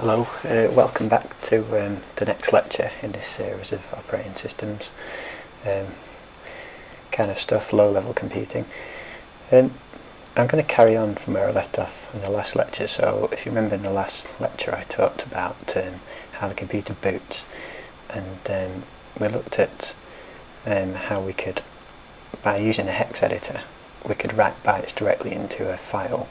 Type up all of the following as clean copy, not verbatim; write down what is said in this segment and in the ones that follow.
Hello, welcome back to the next lecture in this series of operating systems kind of stuff, low-level computing. I'm going to carry on from where I left off in the last lecture. So if you remember in the last lecture I talked about how the computer boots, and we looked at how we could, by using a hex editor, we could write bytes directly into a file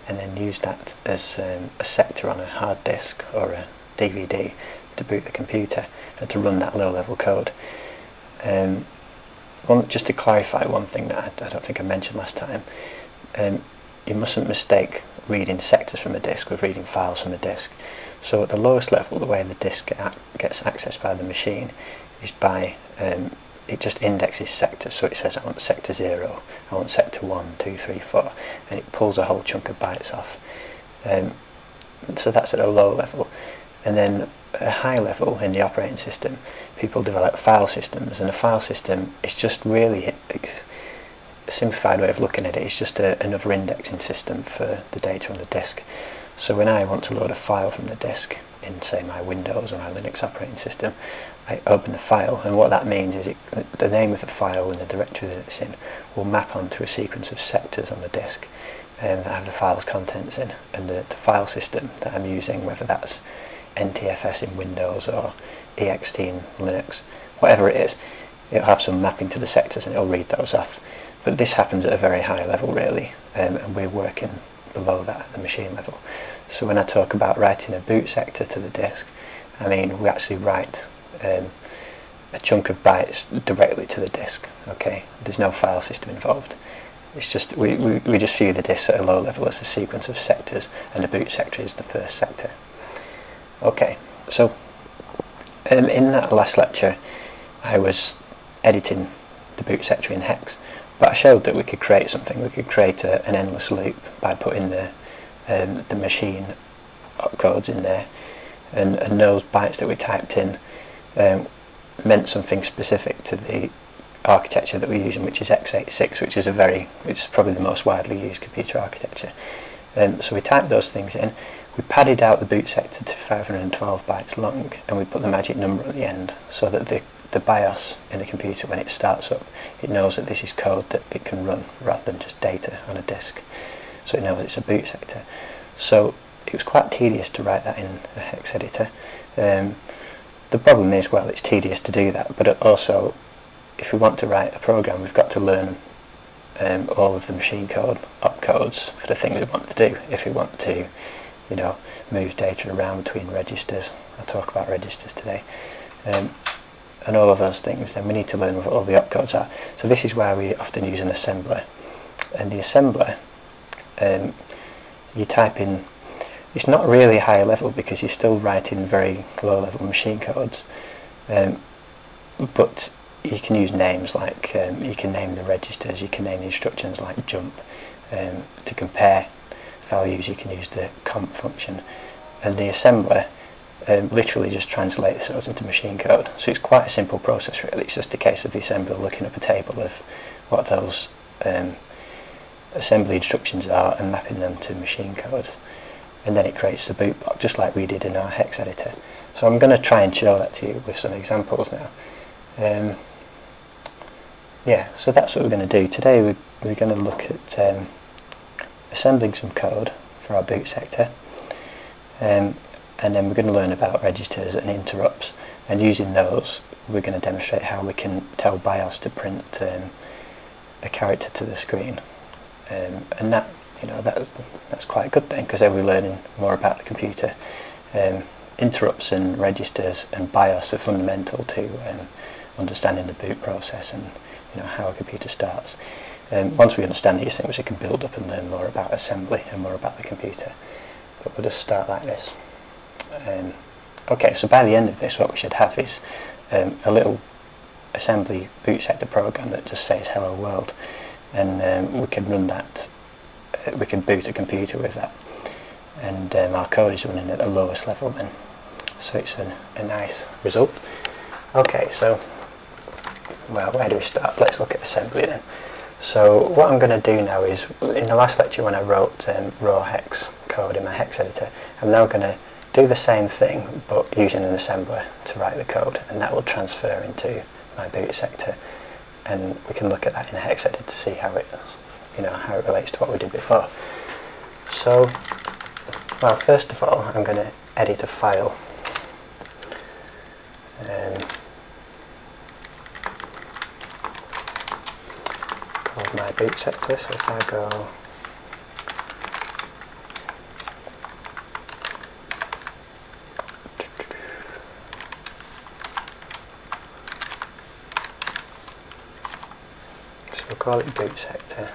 and then use that as a sector on a hard disk or a DVD to boot the computer and to run that low-level code. Just to clarify one thing that I don't think I mentioned last time, you mustn't mistake reading sectors from a disk with reading files from a disk. So at the lowest level, the way the disk gets accessed by the machine is by it just indexes sectors. So it says I want sector 0, I want sector 1, 2, 3, 4, and it pulls a whole chunk of bytes off. So that's at a low level. And then at a high level in the operating system, people develop file systems, and a file system is just really a simplified way of looking at it. It's just another indexing system for the data on the disk. So when I want to load a file from the disk in, say, my Windows or my Linux operating system, I open the file, and what that means is the name of the file and the directory that it's in will map onto a sequence of sectors on the disk that have the file's contents in, and the file system that I'm using, whether that's NTFS in Windows or ext in Linux, whatever it is, it'll have some mapping to the sectors and it'll read those off. But this happens at a very high level really, and we're working below that at the machine level. So when I talk about writing a boot sector to the disk, I mean we actually write a chunk of bytes directly to the disk. Okay, there's no file system involved. It's just we just view the disk at a low level as a sequence of sectors, and the boot sector is the first sector. Okay, so in that last lecture I was editing the boot sector in hex, but I showed that we could create something. We could create an endless loop by putting the machine opcodes in there, and those bytes that we typed in meant something specific to the architecture that we're using, which is x86, which is it's probably the most widely used computer architecture. So we typed those things in, we padded out the boot sector to 512 bytes long, and we put the magic number at the end so that the BIOS in the computer, when it starts up, it knows that this is code that it can run rather than just data on a disk. So it knows it's a boot sector. So it was quite tedious to write that in a hex editor. The problem is, well, it's tedious to do that, but also if we want to write a program, we've got to learn all of the machine code opcodes for the things we want to do. If we want to, move data around between registers, I'll talk about registers today, and all of those things, then we need to learn what all the opcodes are. So this is why we often use an assembler. And the assembler, you type in, it's not really high level because you're still writing very low level machine codes, but you can use names like, you can name the registers, you can name the instructions like jump. To compare values you can use the comp function, and the assembler literally just translates those into machine code. So it's quite a simple process really. It's just a case of the assembler looking up a table of what those assembly instructions are and mapping them to machine codes, and then it creates the boot block just like we did in our hex editor. So I'm going to try and show that to you with some examples now. Yeah, so that's what we're going to do. Today we're going to look at assembling some code for our boot sector, and then we're going to learn about registers and interrupts, and using those we're going to demonstrate how we can tell BIOS to print a character to the screen, and that's quite a good thing because then we're learning more about the computer. Interrupts and registers and BIOS are fundamental to understanding the boot process and how a computer starts. Once we understand these things, we can build up and learn more about assembly and more about the computer. But we'll just start like this. Okay, so by the end of this, what we should have is a little assembly boot sector program that just says hello world, and we can run that. We can boot a computer with that, and our code is running at the lowest level then. So it's a nice result. Okay, so well, where do we start? Let's look at assembly then. So what I'm going to do now is, in the last lecture when I wrote raw hex code in my hex editor, I'm now going to do the same thing but using an assembler to write the code, and that will transfer into my boot sector, and we can look at that in a hex edit to see how it, how it relates to what we did before. So, well, first of all, I'm going to edit a file. Called my boot sector. So if I go we'll call it boot sector.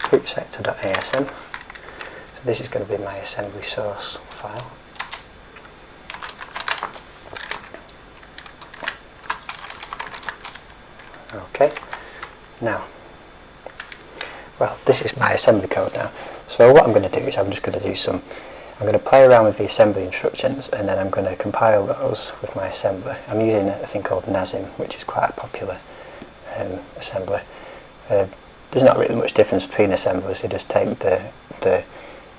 Boot sector.asm. So this is going to be my assembly source file. Okay. Now, well, this is my assembly code now. So what I'm going to do is I'm going to play around with the assembly instructions, and then I'm going to compile those with my assembler. I'm using a thing called NASM, which is quite a popular assembler. There's not really much difference between assemblers. You just take the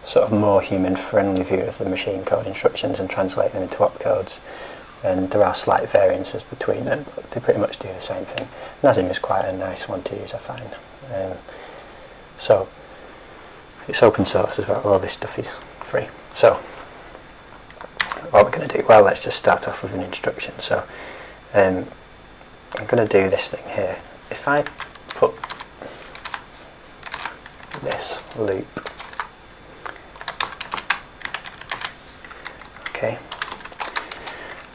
sort of more human-friendly view of the machine code instructions and translate them into opcodes. And there are slight variances between them, but they pretty much do the same thing. NASM is quite a nice one to use, I find. So it's open source as well. All this stuff is free. So what we're going to do, well, let's just start off with an instruction. So I'm going to do this thing here. If I put this loop, okay,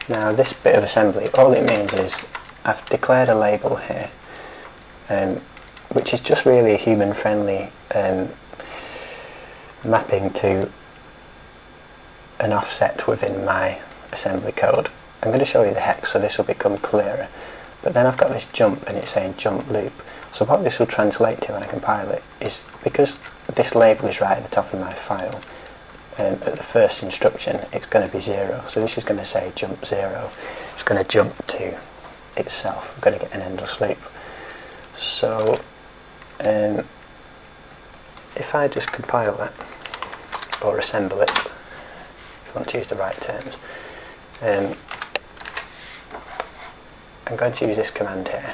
now this bit of assembly, all it means is I've declared a label here, which is just really a human-friendly mapping to an offset within my assembly code. I'm going to show you the hex so this will become clearer, but then I've got this jump and it's saying jump loop. So what this will translate to when I compile it is, because this label is right at the top of my file, at the first instruction it's going to be 0, so this is going to say jump 0. It's going to jump to itself. I'm going to get an endless loop. So if I just compile that, or assemble it, if I want to use the right terms, I'm going to use this command here.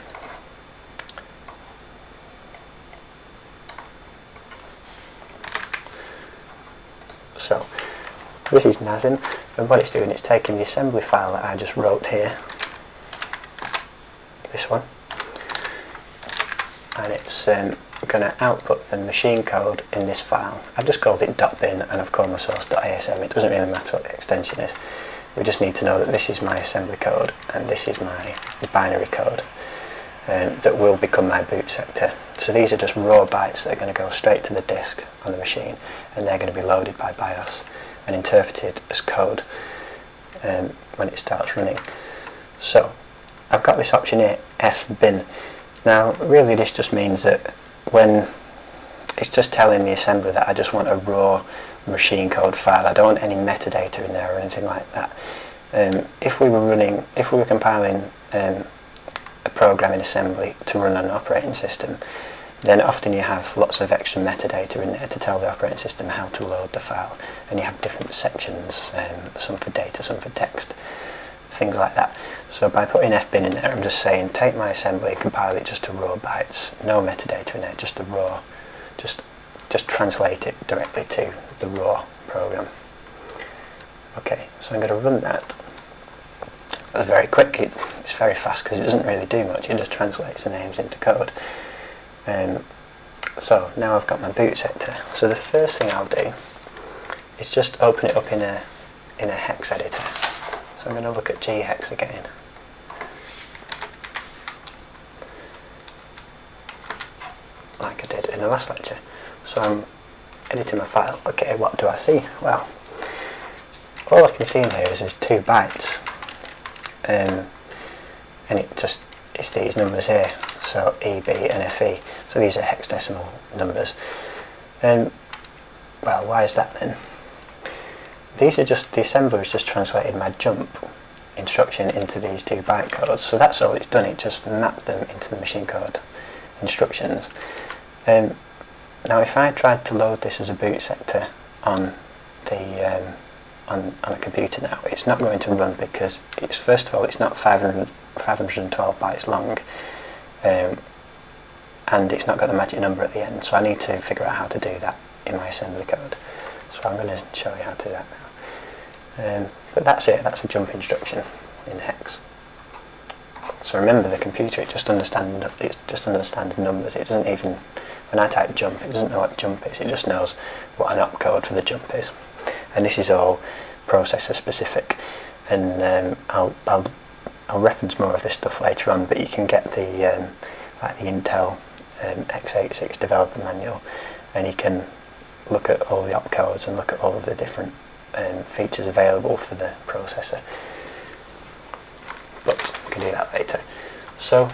So this is NASM, and what it's doing, it's taking the assembly file that I just wrote here, this one, and it's going to output the machine code in this file. I've just called it .bin and I've called my source.asm. It doesn't really matter what the extension is. We just need to know that this is my assembly code and this is my binary code that will become my boot sector. So these are just raw bytes that are going to go straight to the disk on the machine, and they're going to be loaded by BIOS and interpreted as code when it starts running. So I've got this option here, fbin. Now really this just means that when it's just telling the assembler that I just want a raw machine code file, I don't want any metadata in there or anything like that. If we were compiling a program in assembly to run on an operating system, then often you have lots of extra metadata in there to tell the operating system how to load the file, and you have different sections, some for data, some for text, things like that. So by putting fbin in there, I'm just saying take my assembly, compile it just to raw bytes, no metadata in there, just the raw, just translate it directly to the raw program. Okay, so I'm going to run that. It's very quick, it's very fast because it doesn't really do much, it just translates the names into code. So now I've got my boot sector. So the first thing I'll do is just open it up in a hex editor. So I'm going to look at ghex again. Like I did in the last lecture. So I'm editing my file. Okay, what do I see? Well, all I can see in here is there's 2 bytes. And it's these numbers here. So EB and FE. So these are hexadecimal numbers. Well, why is that then? These are just, the assembler has just translated my jump instruction into these 2 byte codes. So that's all it's done, it just mapped them into the machine code instructions. Now Now if I tried to load this as a boot sector on the on a computer now, it's not going to run because it's, first of all, it's not 512 bytes long, and it's not got the magic number at the end, so I need to figure out how to do that in my assembly code. So I'm going to show you how to do that now. But that's it, that's a jump instruction in hex. So remember, the computer, it just understands numbers. It doesn't even, when I type jump, it doesn't know what jump is, it just knows what an opcode for the jump is. And this is all processor specific, and I'll reference more of this stuff later on, but you can get the like the Intel x86 developer manual, and you can look at all the opcodes and look at all of the different features available for the processor. But we can do that later. So,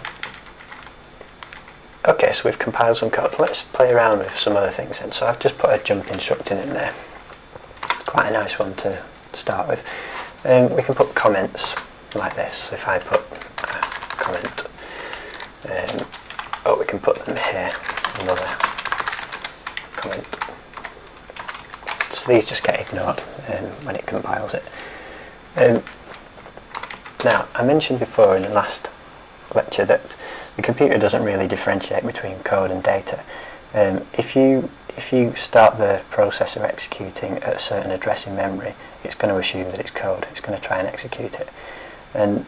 okay, so we've compiled some code. Let's play around with some other things then. So I've just put a jump instruction in there. Quite a nice one to start with. We can put comments like this. So if I put a comment, we can put them here, another comment. So these just get ignored when it compiles it. Now, I mentioned before in the last lecture that the computer doesn't really differentiate between code and data. If you start the processor executing at a certain address in memory, it's going to assume that it's code. It's going to try and execute it, and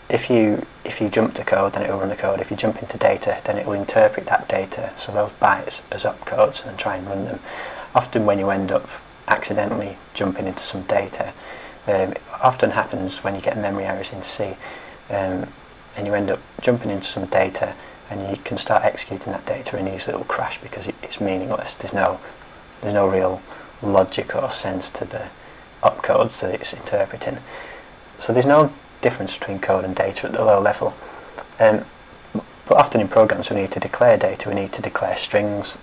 if you jump to code, then it will run the code. If you jump into data, then it will interpret that data, so those bytes, as opcodes, and try and run them. Often when you end up accidentally jumping into some data, it often happens when you get memory errors in C, and you end up jumping into some data, and you can start executing that data, and usually it will crash because it's meaningless. There's no real logic or sense to the opcodes that it's interpreting. So there's no difference between code and data at the low level. But often in programs we need to declare data, we need to declare strings,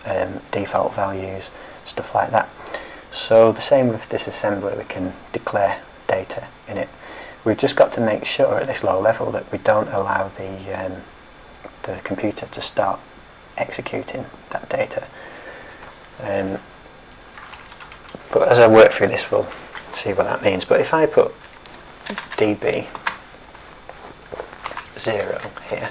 default values, stuff like that. So the same with this assembly, we can declare data in it. We've just got to make sure at this low level that we don't allow the computer to start executing that data. But as I work through this, we'll see what that means. But if I put db 0 here,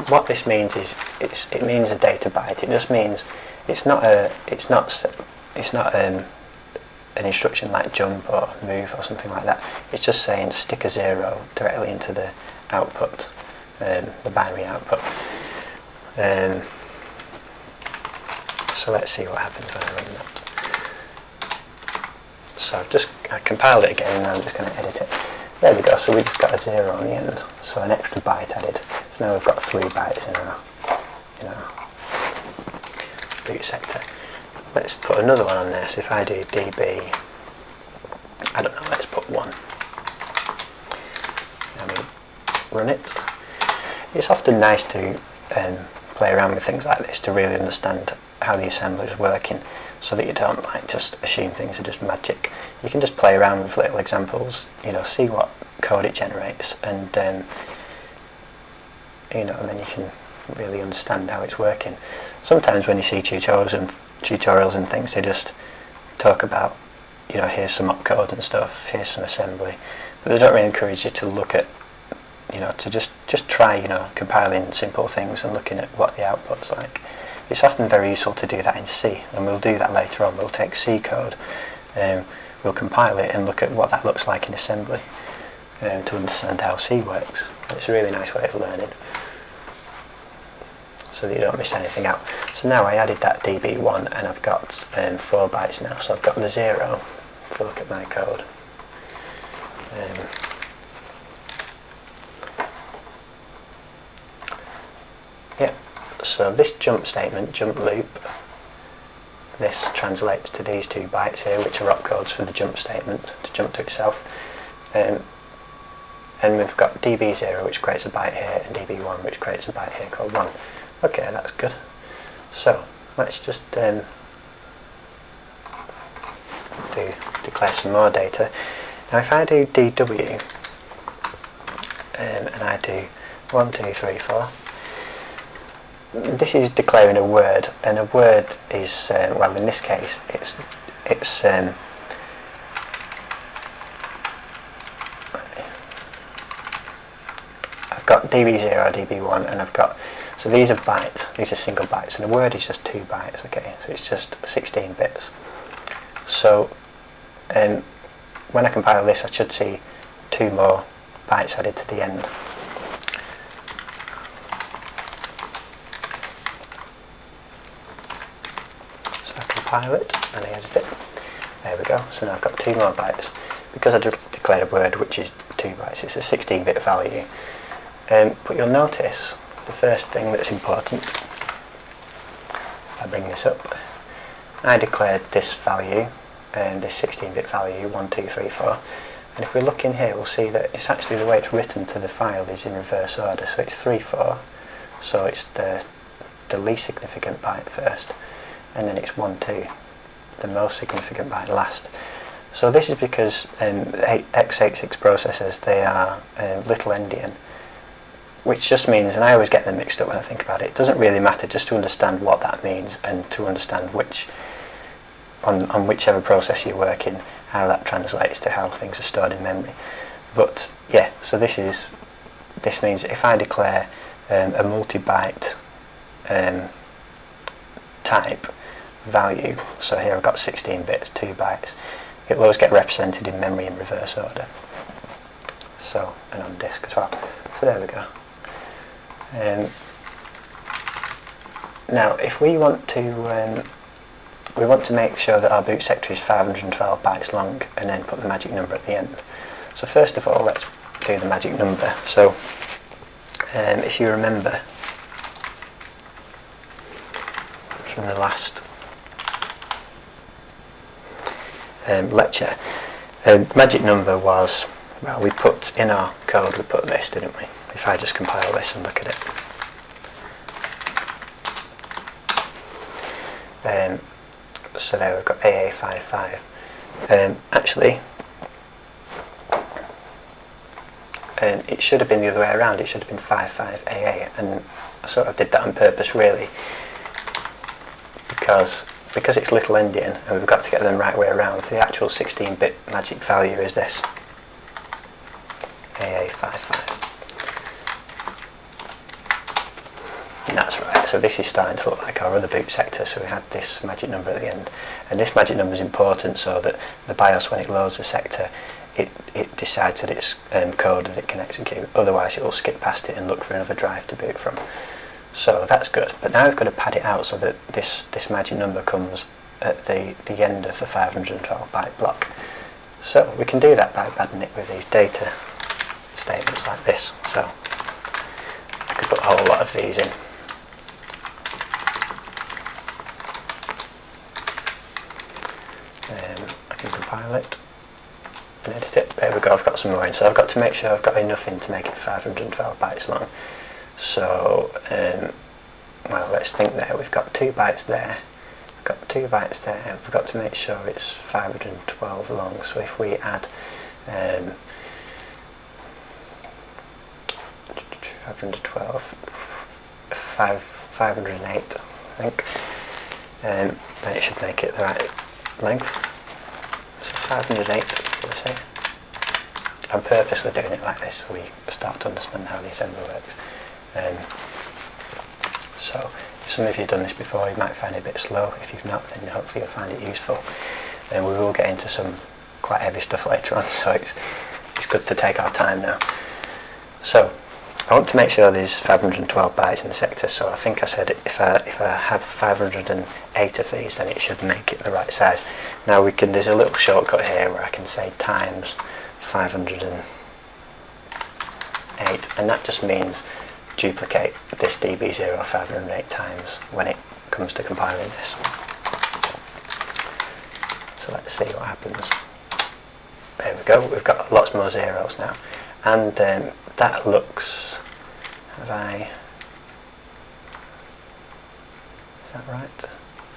what this means is it means a data byte. It just means it's not an instruction like jump or move or something like that. It's just saying stick a 0 directly into the output, the binary output. So let's see what happens when I run that. So I compiled it again, and now I'm just going to edit it. There we go, so we just got a 0 on the end, so an extra byte added. So now we've got 3 bytes in our boot sector. Let's put another one on there. So if I do db, I don't know, let's put 1. And we run it. It's often nice to play around with things like this to really understand how the assembly is working, so that you don't just assume things are just magic. You can just play around with little examples, see what code it generates, and and then you can really understand how it's working. Sometimes when you see tutorials and things, they just talk about, here's some opcode and stuff, here's some assembly, but they don't really encourage you to look at, to just try, compiling simple things and looking at what the output's like. It's often very useful to do that in C, and we'll do that later on. We'll take C code, we'll compile it and look at what that looks like in assembly to understand how C works. It's a really nice way of learning, so that you don't miss anything out. So now I added that db1, and I've got 4 bytes now, so I've got the 0 if I look at my code. Yeah, so this jump statement, jump loop, this translates to these 2 bytes here, which are opcodes for the jump statement to jump to itself. And we've got db0, which creates a byte here, and db1, which creates a byte here called 1. Okay, that's good. So let's just declare some more data. Now if I do dw, and I do 1, 2, 3, 4, this is declaring a word, and a word is well, in this case it's I've got db0, db1, and I've got, so these are bytes, these are single bytes, and a word is just 2 bytes, okay, so it's just 16 bits. So when I compile this, I should see 2 more bytes added to the end. So I compile it and I edit it. There we go. So now I've got 2 more bytes. Because I declared a word which is 2 bytes, it's a 16-bit value. But you'll notice the first thing that's important, I bring this up, I declared this value, this 16-bit value, 1, 2, 3, 4, and if we look in here we'll see that it's actually the way it's written to the file is in reverse order, so it's 3, 4, so it's the least significant byte first, and then it's 1, 2, the most significant byte last. So this is because x86 processors, they are little endian, which just means, and I always get them mixed up when I think about it, it doesn't really matter, just to understand what that means and to understand which, on whichever process you're working, how that translates to how things are stored in memory. But yeah, so this means if I declare a multi-byte type value, so here I've got 16 bits, 2 bytes, it will always get represented in memory in reverse order. So, and on disk as well. So there we go. Now, if we want to make sure that our boot sector is 512 bytes long, and then put the magic number at the end. So first of all, let's do the magic number. So, if you remember from the last lecture, the magic number was, well, we put in our code, we put this, didn't we? If I just compile this and look at it. So there we've got AA55. Actually, it should have been the other way around, it should have been 55AA, and I sort of did that on purpose really, because it's little endian and we've got to get them the right way around. The actual 16-bit magic value is this, AA55. And that's right, so this is starting to look like our other boot sector, so we had this magic number at the end. And this magic number is important so that the BIOS, when it loads the sector, it decides that it's code that it can execute, otherwise it will skip past it and look for another drive to boot from. So that's good, but now we've got to pad it out so that this magic number comes at the end of the 512 byte block. So we can do that by padding it with these data statements like this. So I could put a whole lot of these in. I can compile it and edit it. There we go, I've got some more in. So I've got to make sure I've got enough in to make it 512 bytes long. So, well, let's think there. We've got 2 bytes there. We've got 2 bytes there. We've got to make sure it's 512 long. So if we add 512, 508, I think, then it should make it the right length. So 508, did I say? I'm purposely doing it like this so we start to understand how the assembly works. So if some of you have done this before, you might find it a bit slow. If you've not, then hopefully you'll find it useful. And we will get into some quite heavy stuff later on, so it's good to take our time now. So I want to make sure there's 512 bytes in the sector, so I think I said if I have 508 of these, then it should make it the right size. Now there's a little shortcut here where I can say times 508, and that just means duplicate this db0 508 times when it comes to compiling this. So let's see what happens. There we go, we've got lots more zeros now, and that looks, is that right?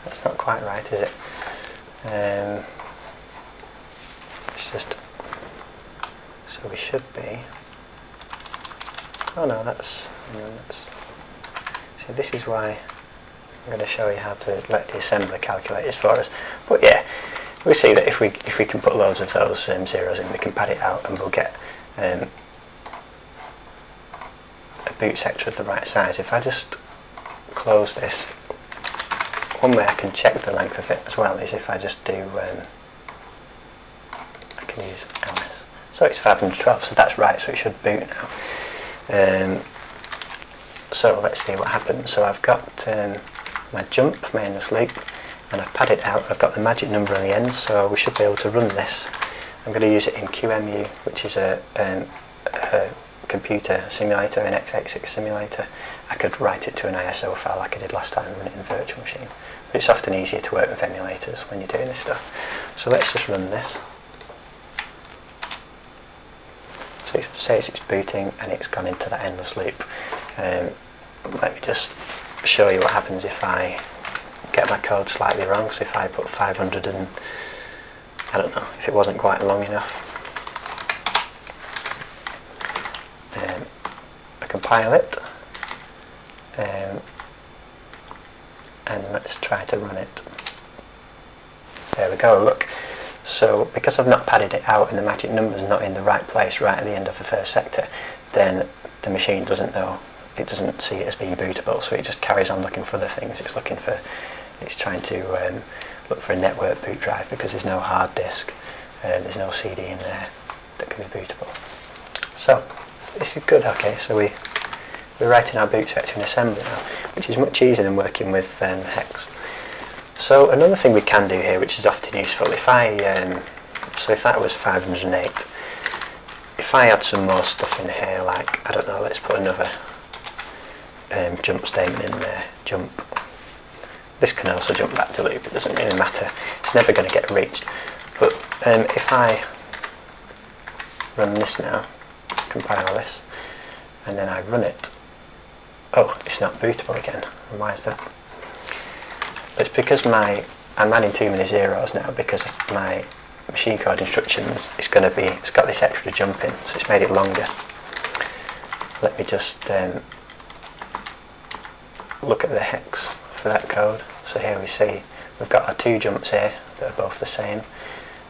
That's not quite right, is it? It's just, so we should be, oh no, So this is why I'm going to show you how to let the assembler calculate this for us. But yeah, we see that if we can put loads of those zeros in, we can pad it out and we'll get a boot sector of the right size. If I just close this, one way I can check the length of it as well is if I just do, I can use ls. So it's 512, so that's right, so it should boot now. So let's see what happens. So I've got my jump, my endless loop, and I've padded out. I've got the magic number on the end, so we should be able to run this. I'm going to use it in QEMU, which is a computer simulator, an x86 simulator. I could write it to an ISO file like I did last time and run it in a virtual machine. But it's often easier to work with emulators when you're doing this stuff. So let's just run this. So it says it's booting and it's gone into that endless loop. Let me just show you what happens if I get my code slightly wrong. So if I put 500 and I don't know, if it wasn't quite long enough, I compile it and let's try to run it. There we go, look. So because I've not padded it out and the magic number's not in the right place right at the end of the first sector, then the machine doesn't know, it doesn't see it as being bootable, so it just carries on looking for other things. It's trying to look for a network boot drive because there's no hard disk, there's no CD in there that can be bootable. So this is good. Okay, so we're writing our boot sector in assembly now, which is much easier than working with hex. So another thing we can do here, which is often useful, if that was 508, if I add some more stuff in here, like, I don't know, let's put another jump statement in there, jump. This can also jump back to loop, it doesn't really matter, it's never going to get reached. But if I run this now, compile this, and then I run it, oh, it's not bootable again. And why is that? It's because I'm adding too many zeros now because my machine code instructions it's got this extra jump in, so it's made it longer. Let me just look at the hex for that code. So here we see we've got our two jumps here that are both the same,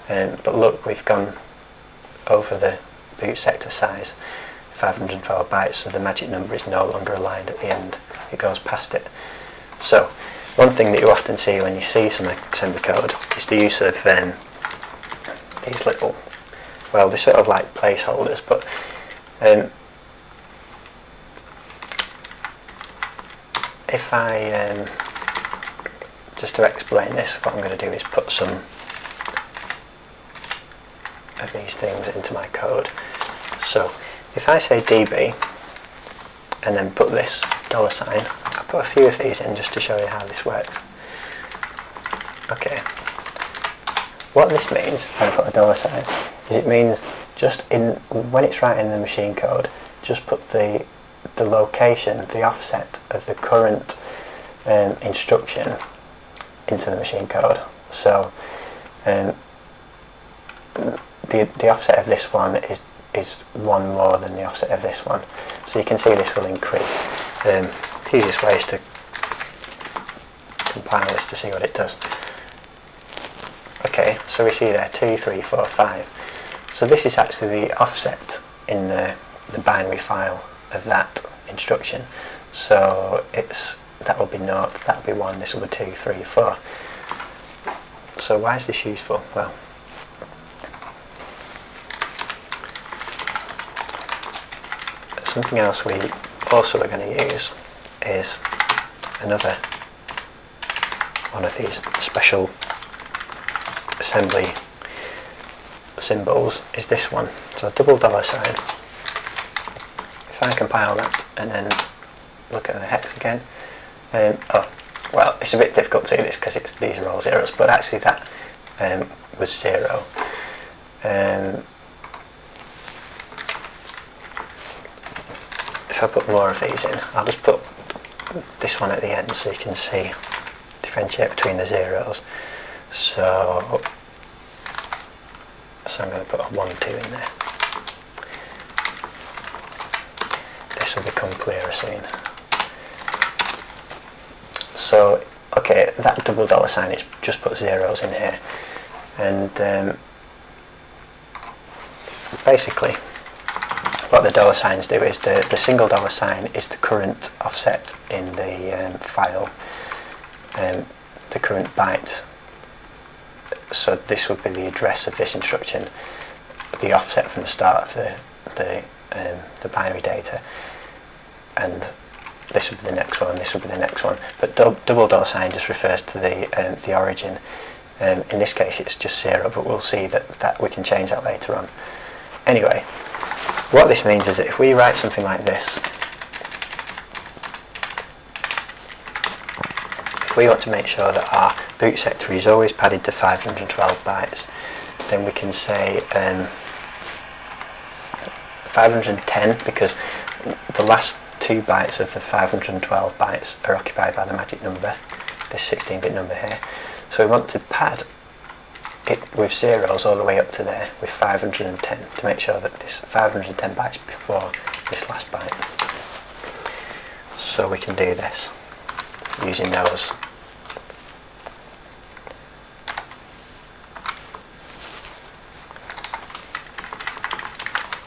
but look, we've gone over the boot sector size, 512 bytes, so the magic number is no longer aligned at the end, it goes past it. So one thing that you often see when you see some assembly code is the use of these little, well, they're sort of like placeholders, but if I, just to explain this, what I'm going to do is put some of these things into my code. So if I say db and then put this $sign, I'll put a few of these in just to show you how this works. Okay, what this means when I put a $sign is it means just when it's writing the machine code, just put the location, the offset of the current instruction into the machine code. So the offset of this one is one more than the offset of this one, so you can see this will increase. The easiest way is to compile this to see what it does. Okay, so we see there 2, 3, 4, 5. So this is actually the offset in the binary file of that instruction. So that will be 0, that will be 1, this will be 2, 3, 4. So why is this useful? Well, something else we also are going to use is another one of these special assembly symbols, is this one. So double $sign. If I compile that and then look at the hex again, oh, well, it's a bit difficult to see this because these are all zeros, but actually that was 0. If I put more of these in, I'll just put this one at the end so you can see, differentiate between the zeros. So I'm going to put a 1, 2 in there. This will become clearer soon. So okay, that double dollar sign, it's just put zeros in here, and basically what the dollar signs do is the single dollar sign is the current offset in the file, the current byte. So this would be the address of this instruction, the offset from the start of the binary data, and this would be the next one, this would be the next one. But double dollar sign just refers to the origin. In this case it's just 0, but we'll see that we can change that later on. Anyway, what this means is that if we write something like this, if we want to make sure that our boot sector is always padded to 512 bytes, then we can say 510, because the last 2 bytes of the 512 bytes are occupied by the magic number, this 16-bit number here. So we want to pad it with zeros all the way up to there with 510 to make sure that this 510 bytes before this last byte. So we can do this using those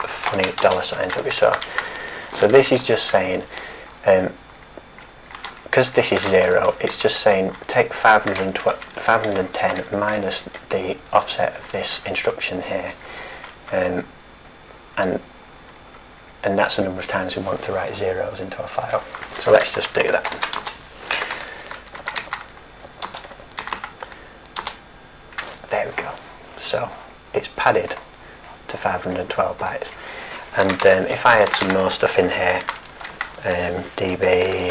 funny dollar signs that we saw. So this is just saying, because this is 0, it's just saying take 510 minus the offset of this instruction here, and that's the number of times we want to write zeros into a file. So let's just do that. There we go. So it's padded to 512 bytes. And if I had some more stuff in here, db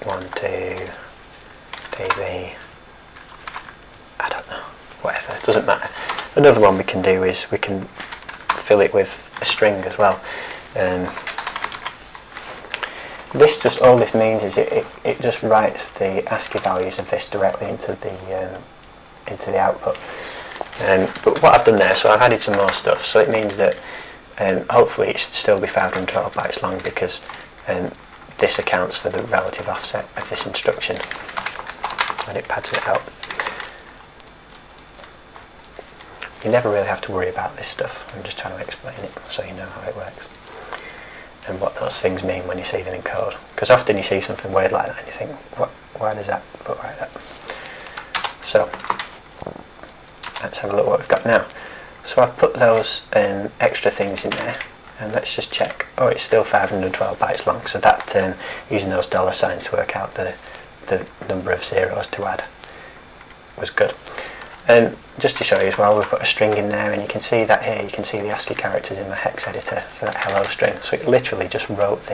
12 db, I don't know, whatever, it doesn't matter. Another one we can do is we can fill it with a string as well. This just, all this means is it just writes the ASCII values of this directly into the output. But what I've done there, so I've added some more stuff, so it means that hopefully it should still be 512 bytes long, because this accounts for the relative offset of this instruction when it pads it out. You never really have to worry about this stuff. I'm just trying to explain it so you know how it works and what those things mean when you see them in code, because often you see something weird like that and you think, why does that look like that? So let's have a look what we've got now. So I've put those extra things in there, and let's just check. Oh, it's still 512 bytes long, so that using those dollar signs to work out the number of zeros to add was good. Just to show you as well, we've put a string in there, and you can see that here, you can see the ASCII characters in the hex editor for that hello string. So it literally just wrote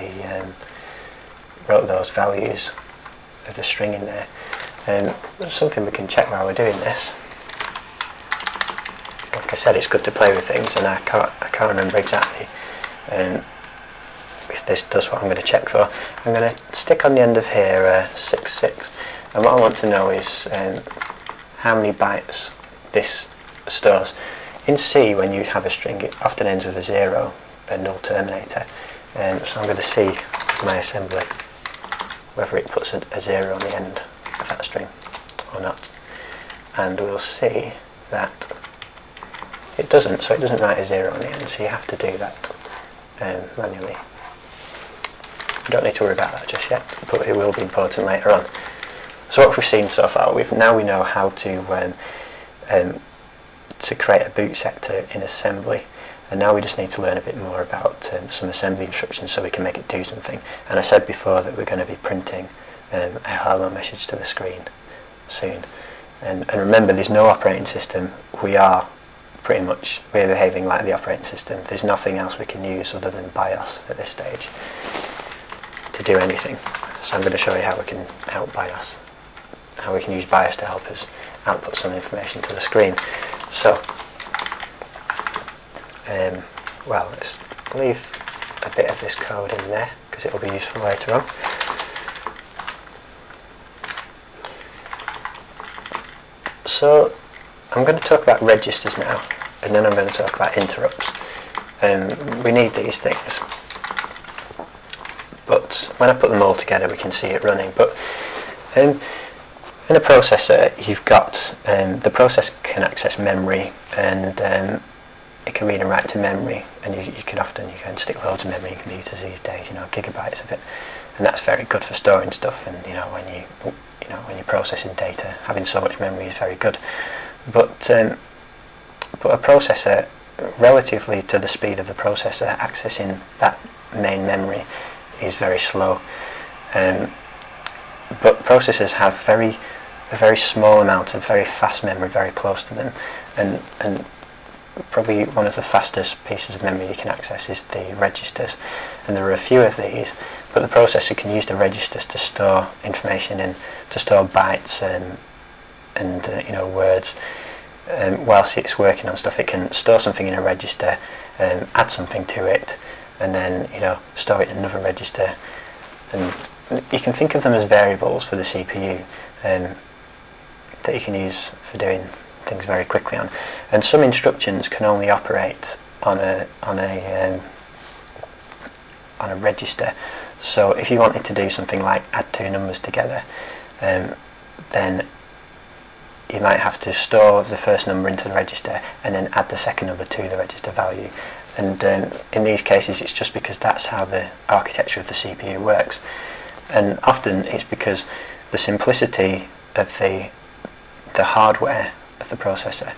those values of the string in there. There's something we can check while we're doing this. Like I said, it's good to play with things, and I can't remember exactly if this does what I'm going to check for. I'm going to stick on the end of here 66, and what I want to know is how many bytes this stores. In C, when you have a string, it often ends with a 0, a null terminator, so I'm going to see with my assembly whether it puts a 0 on the end of that string or not, and we'll see that it doesn't, so it doesn't write a 0 on the end, so you have to do that manually. You don't need to worry about that just yet, but it will be important later on. So what we've seen so far, now we know how to create a boot sector in assembly, and now we just need to learn a bit more about some assembly instructions so we can make it do something. And I said before that we're going to be printing a hello message to the screen soon. And remember, there's no operating system. We're behaving like the operating system. There's nothing else we can use other than BIOS at this stage to do anything. So I'm going to show you how we can help BIOS, how we can use BIOS to help us output some information to the screen. So, well, let's leave a bit of this code in there because it will be useful later on. So I'm going to talk about registers now, and then I'm going to talk about interrupts. We need these things, but when I put them all together, we can see it running. But in a processor, you've got the processor can access memory, and it can read and write to memory, and you can stick loads of memory in computers these days, gigabytes of it, and that's very good for storing stuff. And when you're processing data, having so much memory is very good. But a processor, relatively to the speed of the processor, accessing that main memory is very slow. But processors have a very small amount of very fast memory very close to them, and probably one of the fastest pieces of memory you can access is the registers, and there are a few of these, but the processor can use the registers to store information in, to store bytes and words. Whilst it's working on stuff, it can store something in a register, add something to it, and then store it in another register. And you can think of them as variables for the CPU that you can use for doing things very quickly on. And some instructions can only operate on a register. So if you wanted to do something like add two numbers together, then you might have to store the first number into the register and then add the second number to the register value. And in these cases, it's just because that's how the architecture of the CPU works. And often it's because the simplicity of the hardware of the processor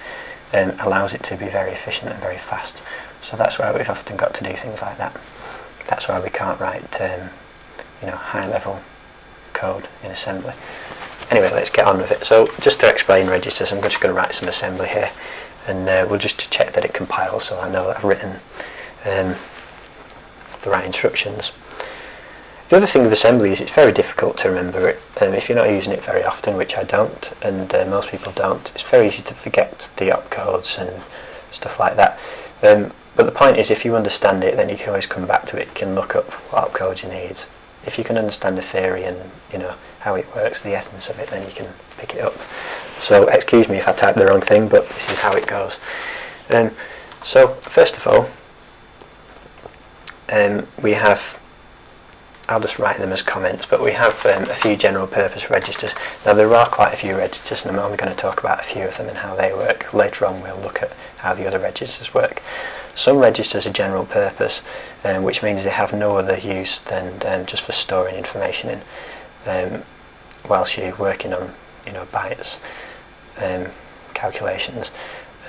allows it to be very efficient and very fast. So that's why we've often got to do things like that. That's why we can't write high-level code in assembly. Anyway, let's get on with it. So just to explain registers, I'm just going to write some assembly here, and we'll just check that it compiles so I know that I've written the right instructions. The other thing with assembly is it's very difficult to remember it. If you're not using it very often, which I don't, and most people don't, it's very easy to forget the opcodes and stuff like that. But the point is, if you understand it, then you can always come back to it. You can look up what opcode you need. If you can understand the theory and how it works, the essence of it, then you can pick it up. So excuse me if I type the wrong thing, but this is how it goes. So first of all, we have, I'll just write them as comments, but we have a few general purpose registers. Now there are quite a few registers, and I'm only going to talk about a few of them and how they work. Later on we'll look at how the other registers work. Some registers are general purpose, which means they have no other use than just for storing information in whilst you're working on bytes calculations.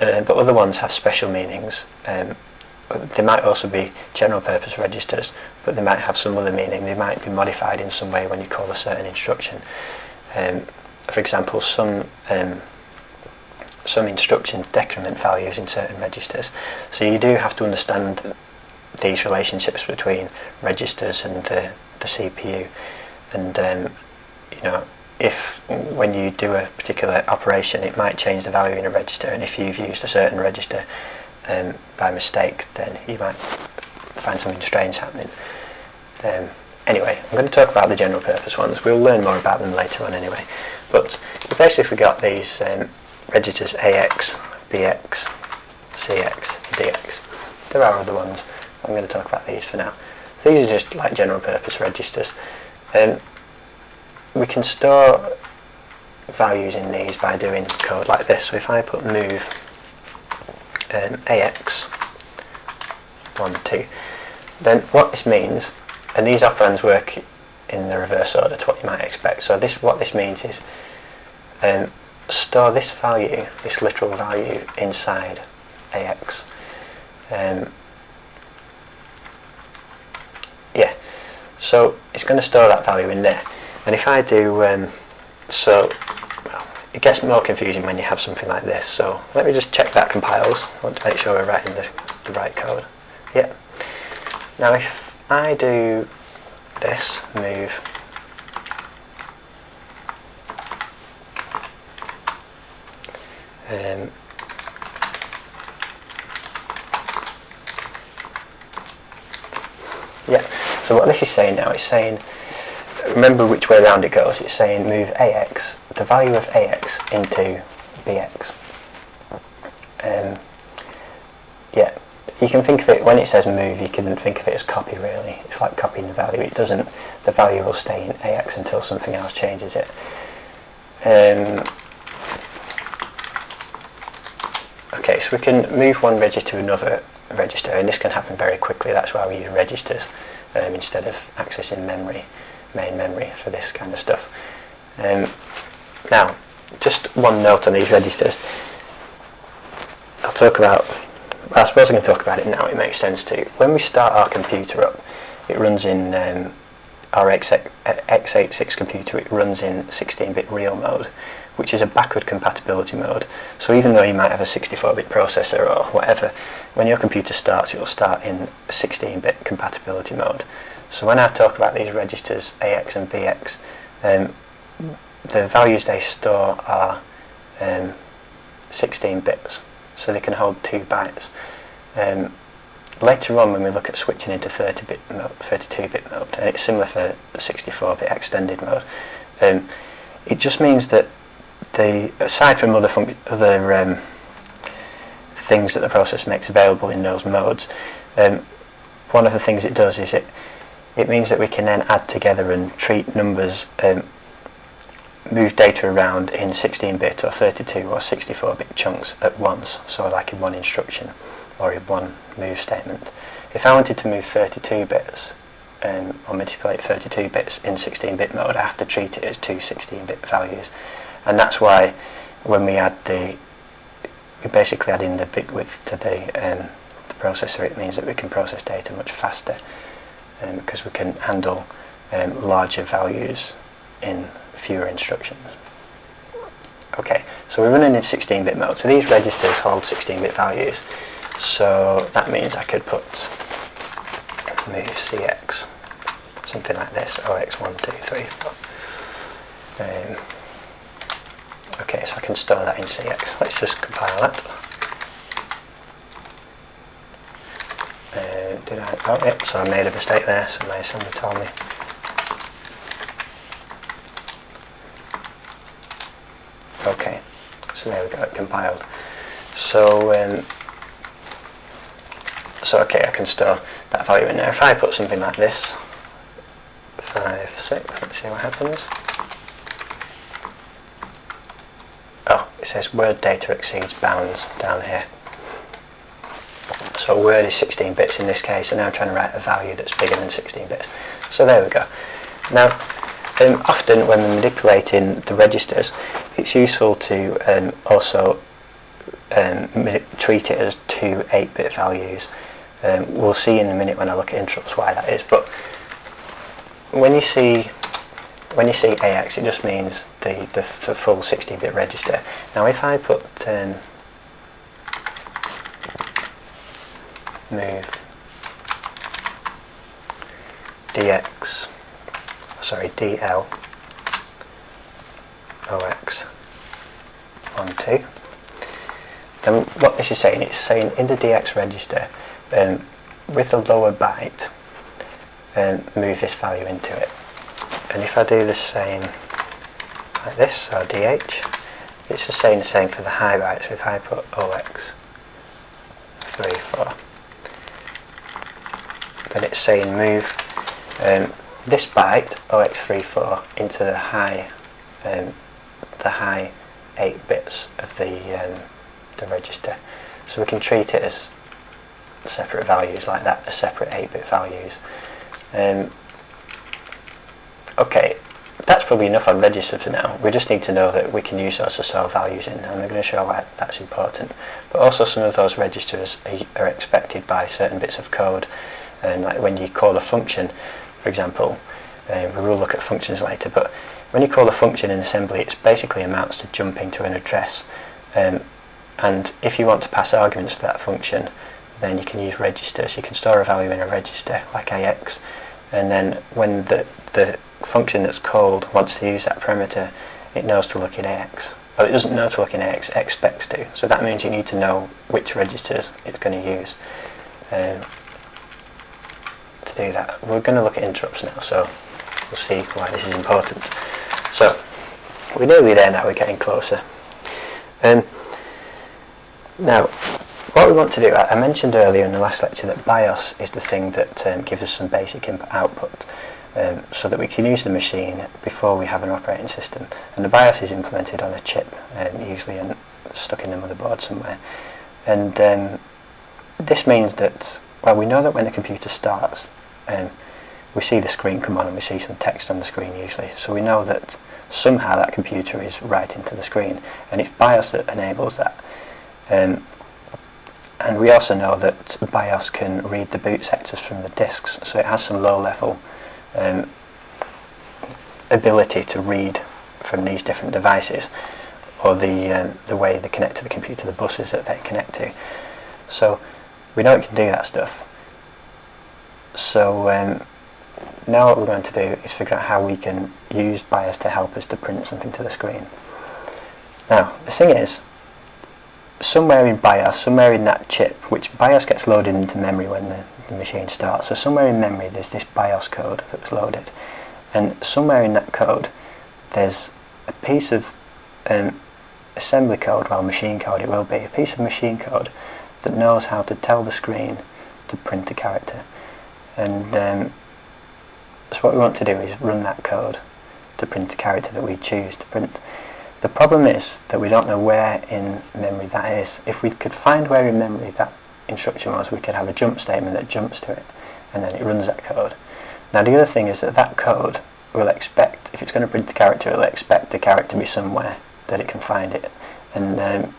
But other ones have special meanings. They might also be general purpose registers, but they might have some other meaning. They might be modified in some way when you call a certain instruction. For example, some instructions decrement values in certain registers. So you do have to understand these relationships between registers and the CPU. And if when you do a particular operation, it might change the value in a register, and if you've used a certain register by mistake, then you might find something strange happening. Anyway, I'm going to talk about the general purpose ones. We'll learn more about them later on anyway. But you've basically got these registers AX, BX, CX, DX. There are other ones. I'm going to talk about these for now. So these are just like general purpose registers. We can store values in these by doing code like this. So if I put move AX 1, 2, then what this means, and these operands work in the reverse order to what you might expect. So what this means is store this value, this literal value, inside AX. So it's going to store that value in there. And if I do, it gets more confusing when you have something like this. So let me just check that compiles. I want to make sure we're writing the right code. Yeah. Now if I do this, move so what this is saying now, it's saying, remember which way around it goes, it's saying move AX, the value of AX into BX. You can think of it, when it says move, you can think of it as copy really. It's like copying the value. It doesn't, the value will stay in AX until something else changes it. Okay, so we can move one register to another register, and this can happen very quickly. That's why we use registers instead of accessing main memory for this kind of stuff. Now, just one note on these registers. I suppose I'm going to talk about it now. It makes sense to. When we start our computer up, it runs in our x86 computer. It runs in 16-bit real mode, which is a backward compatibility mode. So even though you might have a 64-bit processor or whatever, when your computer starts, it will start in 16-bit compatibility mode. So when I talk about these registers AX and BX, the values they store are 16 bits, so they can hold 2 bytes. Later on, when we look at switching into 32-bit mode, and it's similar for 64-bit extended mode, it just means that aside from other things that the processor makes available in those modes, one of the things it does is it means that we can then add together and treat numbers, move data around in 16-bit or 32 or 64-bit chunks at once, so like in one instruction or in one move statement. If I wanted to move 32 bits or manipulate 32 bits in 16-bit mode, I have to treat it as 2 16-bit values, and that's why when we basically add in the bit width to the processor, it means that we can process data much faster because we can handle larger values in fewer instructions. Okay, so we're running in 16-bit mode, so these registers hold 16-bit values, so that means I could put move CX, something like this, OX 1, 2, 3, 4. Okay, so I can store that in CX. Let's just compile that. So I made a mistake there, so my assembly told me. Okay, so there we go, it compiled. So, okay, I can store that value in there. If I put something like this, 5, 6, let's see what happens. Oh, it says word data exceeds bounds down here. So word is 16 bits in this case, and now I'm trying to write a value that's bigger than 16 bits. So there we go. Now, often when we're manipulating the registers, it's useful to also treat it as 2 8-bit values. We'll see in a minute when I look at interrupts why that is, but when you see AX, it just means the full 16-bit register. Now if I put move DL OX 1, 2, then what this is saying, it's saying in the DX register, with the lower byte, move this value into it. And if I do the same like this, so DH, it's saying the same for the high byte. So if I put OX 3, 4, then it's saying move this byte, OX 3, 4, into the high 8 bits of the register. So we can treat it as separate values like that, as separate 8-bit values. Okay, that's probably enough on register for now. We just need to know that we can use those to store values in, and I'm going to show why that's important. But also some of those registers are expected by certain bits of code, like when you call a function, for example. We will look at functions later, but when you call a function in assembly, it basically amounts to jumping to an address. And if you want to pass arguments to that function, then you can use registers. You can store a value in a register like AX, and then when the function that's called wants to use that parameter, it knows to look in AX. Well, it doesn't know to look in AX, it expects to. So that means you need to know which registers it's going to use to do that. We're going to look at interrupts now, so we'll see why this is important. So we're nearly there now, we're getting closer. Now, what we want to do, I mentioned earlier in the last lecture that BIOS is the thing that gives us some basic input output. so that we can use the machine before we have an operating system. And the BIOS is implemented on a chip, usually stuck in the motherboard somewhere. And this means that, well, we know that when the computer starts, we see the screen come on and we see some text on the screen usually. So we know that somehow that computer is writing to the screen, and it's BIOS that enables that. And we also know that BIOS can read the boot sectors from the disks, so it has some low-level ability to read from these different devices, or the way they connect to the computer, the buses that they connect to. So we know it can do that stuff. So now what we're going to do is figure out how we can use BIOS to help us to print something to the screen. Now the thing is, somewhere in BIOS, somewhere in that chip, which BIOS gets loaded into memory when the machine starts, so somewhere in memory there's this BIOS code that's loaded, and somewhere in that code there's a piece of assembly code, well, machine code it will be, a piece of machine code that knows how to tell the screen to print a character. And so what we want to do is run that code to print a character that we choose to print. The problem is that we don't know where in memory that is. If we could find where in memory that instruction was, we could have a jump statement that jumps to it, and then it runs that code. Now the other thing is that that code will expect, if it's going to print a character, it will expect the character to be somewhere that it can find it. And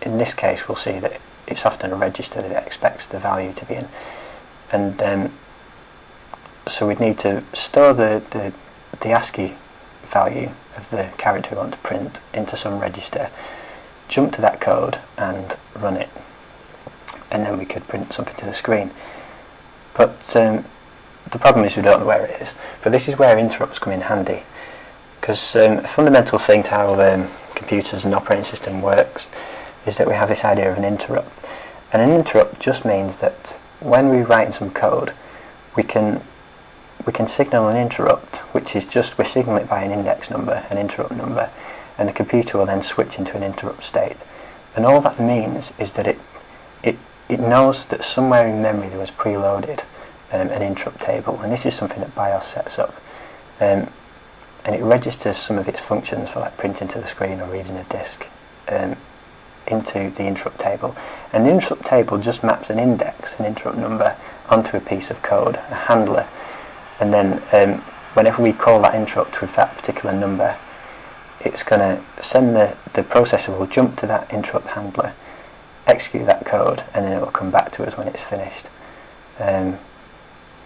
in this case we'll see that it's often a register that it expects the value to be in. And so we'd need to store the ASCII value of the character we want to print into some register, jump to that code and run it, and then we could print something to the screen. But the problem is we don't know where it is. But this is where interrupts come in handy, because a fundamental thing to how computers and operating system works is that we have this idea of an interrupt. And an interrupt just means that when we write some code, we can signal an interrupt, which is just, we signal it by an index number, an interrupt number, and the computer will then switch into an interrupt state. And all that means is that it knows that somewhere in memory there was preloaded an interrupt table, and this is something that BIOS sets up. And it registers some of its functions for like printing to the screen or reading a disk into the interrupt table. And the interrupt table just maps an index, an interrupt number, onto a piece of code, a handler. And then whenever we call that interrupt with that particular number, it's going to send the processor will jump to that interrupt handler, execute that code, and then it will come back to us when it's finished.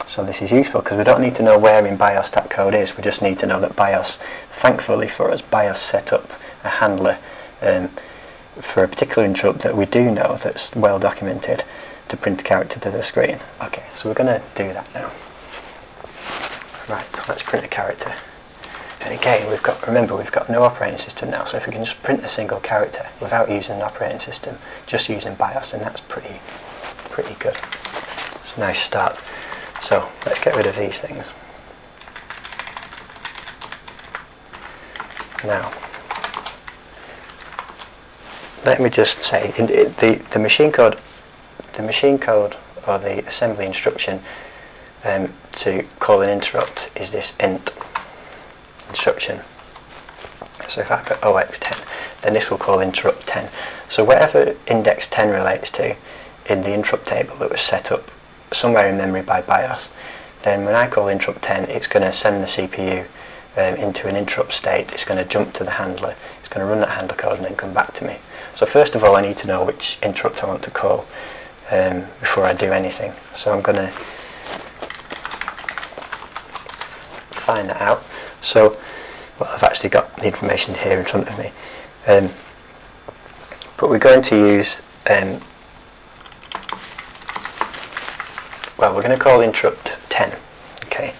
So this is useful because we don't need to know where in BIOS that code is, we just need to know that BIOS, thankfully for us, BIOS set up a handler for a particular interrupt that we do know that's well documented to print a character to the screen. Okay, so we're going to do that now. Right, so let's print a character. And again, remember we've got no operating system now, so if we can just print a single character without using an operating system, just using BIOS, then that's pretty good. It's a nice start. So let's get rid of these things. Now, let me just say, the machine code or the assembly instruction to call an interrupt is this int instruction. So if I put OX10, then this will call interrupt 10. So whatever index 10 relates to in the interrupt table that was set up somewhere in memory by BIOS, then when I call interrupt 10, it's going to send the CPU into an interrupt state. It's going to jump to the handler, it's going to run that handler code and then come back to me. So first of all I need to know which interrupt I want to call before I do anything. So I'm going to find that out. So, well, I've actually got the information here in front of me, but we're going to use well, we're going to call interrupt 10. Okay.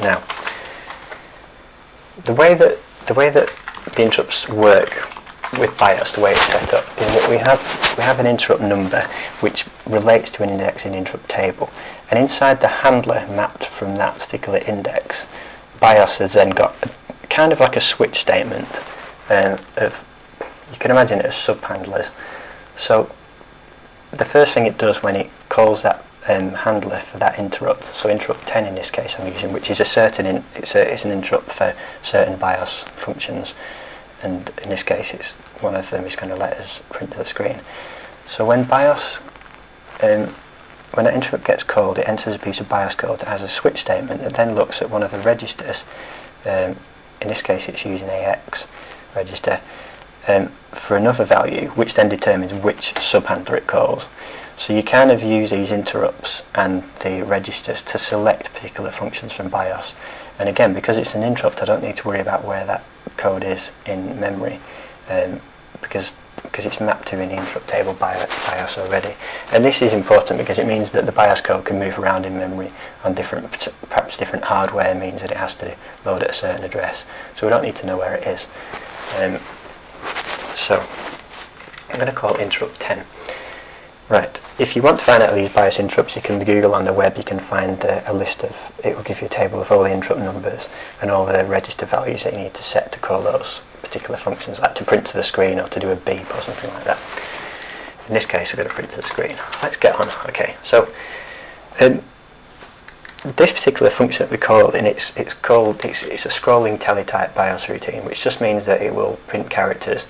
Now, the way that the interrupts work with BIOS, the way it's set up, is that we have an interrupt number which relates to an index in the interrupt table, and inside the handler mapped from that particular index, BIOS has then got kind of like a switch statement of, you can imagine it as sub-handlers. So the first thing it does when it calls that handler for that interrupt. So interrupt 10 in this case I'm using, which is it's an interrupt for certain BIOS functions, and in this case it's one of them is going to let us print to the screen. So when BIOS when that interrupt gets called, it enters a piece of BIOS code that has a switch statement that then looks at one of the registers. In this case it's using AX register for another value, which then determines which subhandler it calls. So you kind of use these interrupts and the registers to select particular functions from BIOS. And again, because it's an interrupt, I don't need to worry about where that code is in memory, because it's mapped to in the interrupt table BIOS already. And this is important because it means that the BIOS code can move around in memory on perhaps different hardware, means that it has to load at a certain address. So we don't need to know where it is. So I'm going to call interrupt 10. Right, if you want to find out these BIOS interrupts, you can Google on the web, you can find a list of, it will give you a table of all the interrupt numbers and all the register values that you need to set to call those particular functions, like to print to the screen or to do a beep or something like that. In this case we're going to print to the screen. Let's get on. Okay, so this particular function that we call, and it's a scrolling teletype BIOS routine, which just means that it will print characters.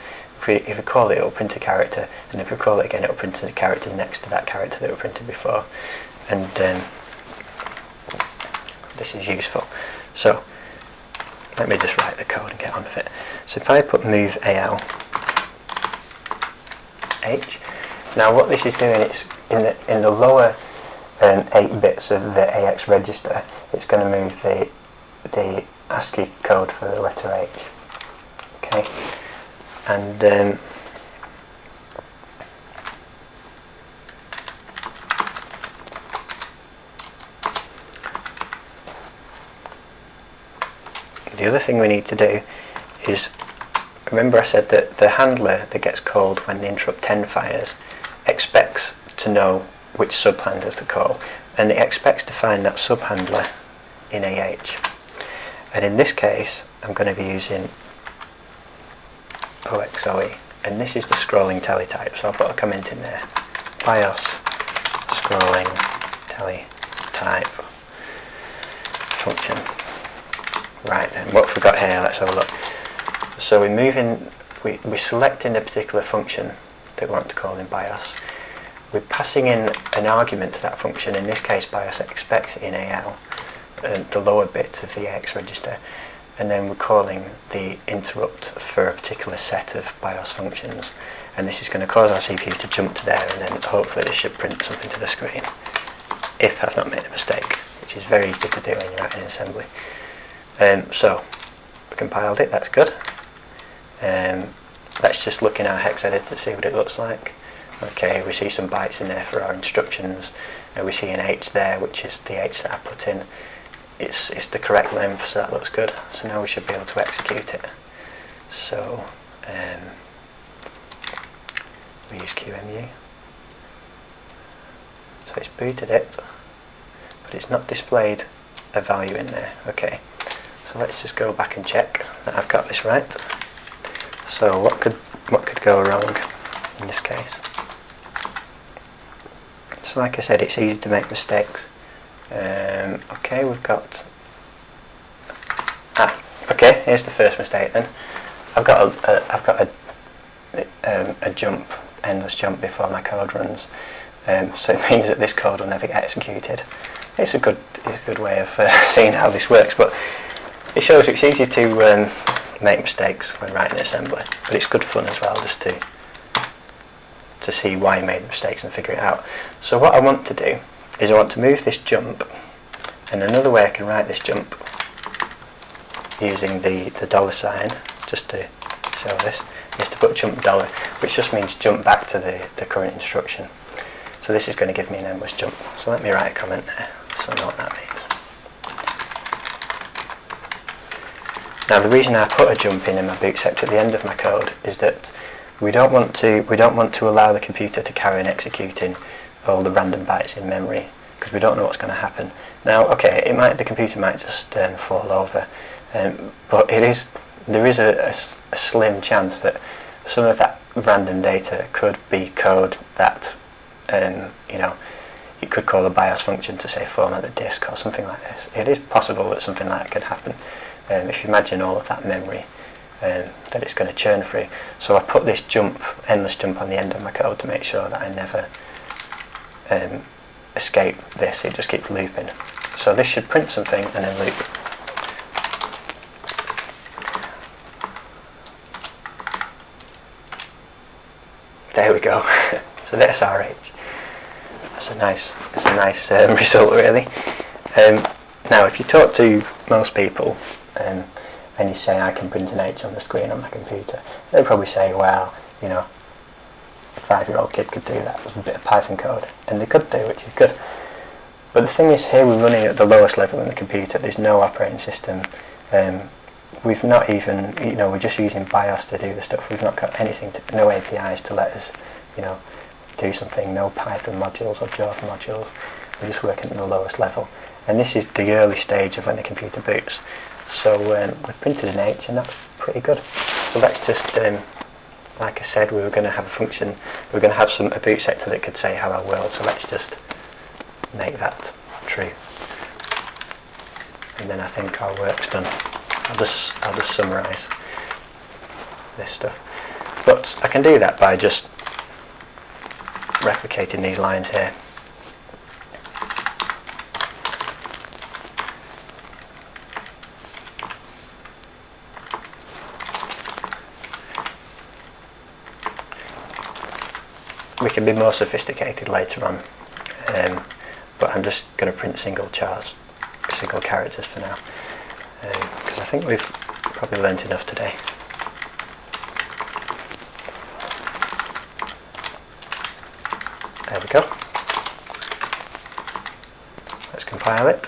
If we call it, it will print a character, and if we call it again, it will print a character next to that character that we printed before. And this is useful. So let me just write the code and get on with it. So if I put move AL H, now what this is doing, it's in the lower 8 bits of the AX register, it's going to move the ASCII code for the letter H. Okay. And the other thing we need to do is, remember I said that the handler that gets called when the interrupt 10 fires expects to know which subhandler to call, and it expects to find that subhandler in AH. And in this case I'm going to be using OXOE, and this is the scrolling teletype, so I'll put a comment in there. BIOS scrolling teletype function. Right then, what have we got here? Let's have a look. So we're selecting a particular function that we want to call in BIOS. We're passing in an argument to that function. In this case, BIOS expects in AL, the lower bits of the AX register. And then we're calling the interrupt for a particular set of BIOS functions, and this is going to cause our CPU to jump to there, and then hopefully this should print something to the screen, if I've not made a mistake, which is very easy to do when you're writing assembly. So we compiled it, that's good. Let's just look in our hex editor to see what it looks like. Okay, we see some bytes in there for our instructions, and we see an H there, which is the H that I put in. It's the correct length, so that looks good. So now we should be able to execute it. So we use QEMU. So it's booted it, but it's not displayed a value in there. Okay, so let's just go back and check that I've got this right. So what could go wrong in this case? So like I said, it's easy to make mistakes. Okay, we've got okay, here's the first mistake then. I've got a jump, endless jump before my code runs, so it means that this code will never get executed. It's a good way of seeing how this works, but it shows it's easy to make mistakes when writing assembly, but it's good fun as well, just to see why you made mistakes and figure it out. So what I want to do is I want to move this jump, and another way I can write this jump using the $sign, just to show this, is to put jump $, which just means jump back to the current instruction. So this is going to give me an endless jump. So let me write a comment there so I know what that means. Now the reason I put a jump in my boot sector at the end of my code is that we don't want to allow the computer to carry on executing all the random bytes in memory, because we don't know what's going to happen. Now, okay, the computer might just fall over, but there is a slim chance that some of that random data could be code that you could call a BIOS function to say format the disk or something like this. It is possible that something like that could happen. If you imagine all of that memory that it's going to churn through. So I put this endless jump on the end of my code to make sure that I never escape this. It just keeps looping. So this should print something and then loop. There we go. So there's RH. That's a nice result, really. Now, if you talk to most people and you say I can print an H on the screen on my computer, they'll probably say, well, you know, a 5-year-old kid could do that with a bit of Python code, and they could do, which is good. But the thing is, here we're running at the lowest level in the computer. There's no operating system. We've not even, you know, we're just using BIOS to do the stuff. We've not got anything, no APIs to let us, you know, do something. No Python modules or Java modules. We're just working at the lowest level. And this is the early stage of when the computer boots. So we've printed an H, and that's pretty good. So let's just, like I said, we were going to have a function. We were going to have a boot sector that could say hello world. So let's just make that true. And then I think our work's done. I'll just summarise this stuff. But I can do that by just replicating these lines here. We can be more sophisticated later on, but I'm just going to print single characters for now, because I think we've probably learnt enough today. There we go. Let's compile it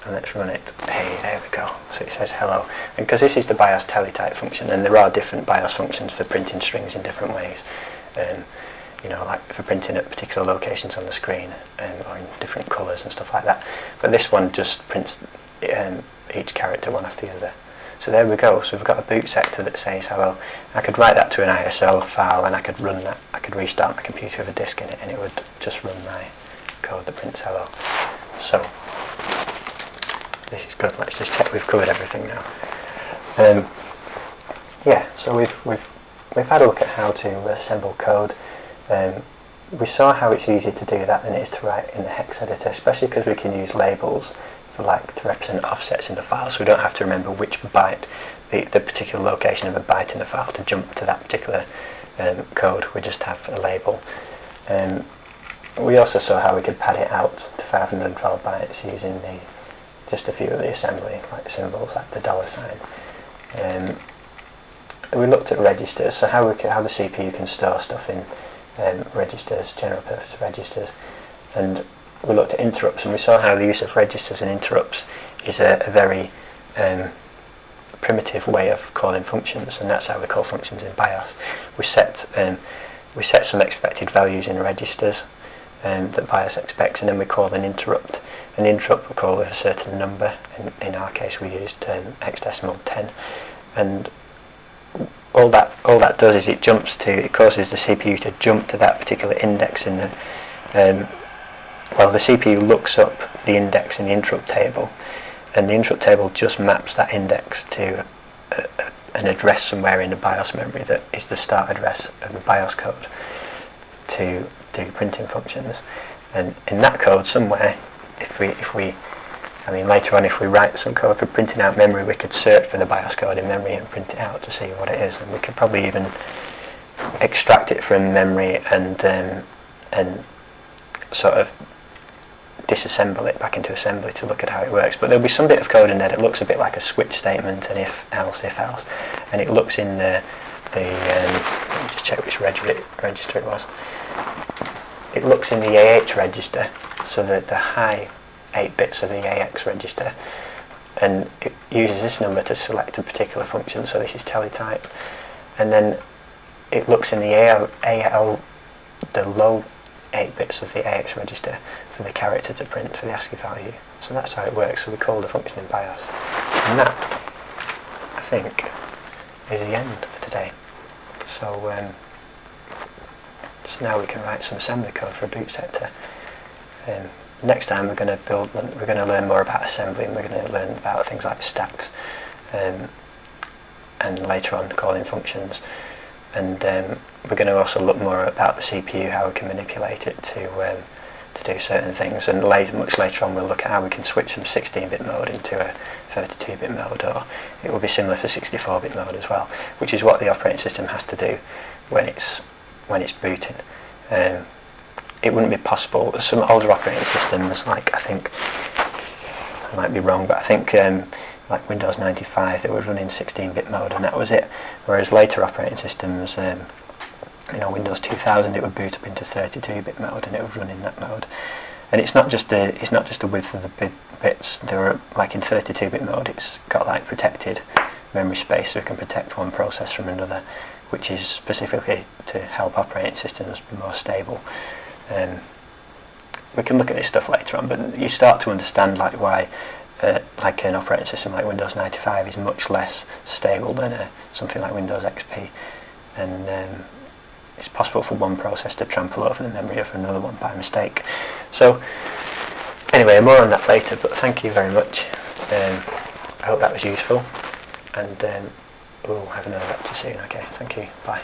and let's run it. Hey, there we go. So it says hello. And because this is the BIOS teletype function, and there are different BIOS functions for printing strings in different ways. You know, like for printing at particular locations on the screen, or in different colours and stuff like that. But this one just prints each character one after the other. So there we go. So we've got a boot sector that says hello. I could write that to an ISO file, and I could run that. I could restart my computer with a disk in it, and it would just run my code that prints hello. So this is good. Let's just check we've covered everything now. Yeah. So we've had a look at how to assemble code. We saw how it's easier to do that than it is to write in the hex editor, especially because we can use labels for to represent offsets in the file, so we don't have to remember which byte, the particular location of a byte in the file to jump to that particular code. We just have a label. We also saw how we could pad it out to 512 bytes using just a few of the assembly like symbols like the $sign. We looked at registers, so how the CPU can store stuff in registers, general purpose registers, and we looked at interrupts, and we saw how the use of registers and interrupts is a very primitive way of calling functions, and that's how we call functions in BIOS. We set some expected values in registers that BIOS expects, and then we call an interrupt. An interrupt we call with a certain number. In our case, we used hexadecimal 10, and all that does is it causes the CPU to jump to that particular index in the the CPU looks up the index in the interrupt table, and the interrupt table just maps that index to an address somewhere in the BIOS memory that is the start address of the BIOS code to do printing functions. And in that code somewhere, later on, if we write some code for printing out memory, we could search for the BIOS code in memory and print it out to see what it is, and we could probably even extract it from memory and sort of disassemble it back into assembly to look at how it works. But there'll be some bit of code in there that looks a bit like a switch statement, and if else, and it looks in let me just check which register it was. It looks in the AH register, so that the high 8 bits of the AX register, and it uses this number to select a particular function, so this is teletype, and then it looks in the AL, the low 8 bits of the AX register for the character to print for the ASCII value. So that's how it works. So we call the function in BIOS, and that, I think, is the end for today. So now we can write some assembly code for a boot sector. Next time we're going to learn more about assembly, and we're going to learn about things like stacks, and later on calling functions, and we're going to also look more about the CPU, how we can manipulate it to do certain things, and much later on we'll look at how we can switch from 16-bit mode into a 32-bit mode, or it will be similar for 64-bit mode as well, which is what the operating system has to do when it's booting. It wouldn't be possible. Some older operating systems, like I think, I might be wrong, but I think like Windows 95, they would run in 16-bit mode and that was it. Whereas later operating systems, Windows 2000, it would boot up into 32-bit mode and it would run in that mode. And it's not just the width of the bits. There are, like in 32-bit mode, it's got like protected memory space, so it can protect one process from another, which is specifically to help operating systems be more stable. We can look at this stuff later on, but you start to understand like why like an operating system like Windows 95 is much less stable than something like Windows XP, and it's possible for one process to trample over the memory of another one by mistake. So anyway, more on that later, but thank you very much. I hope that was useful, and we'll have another lecture soon. Okay, thank you, bye.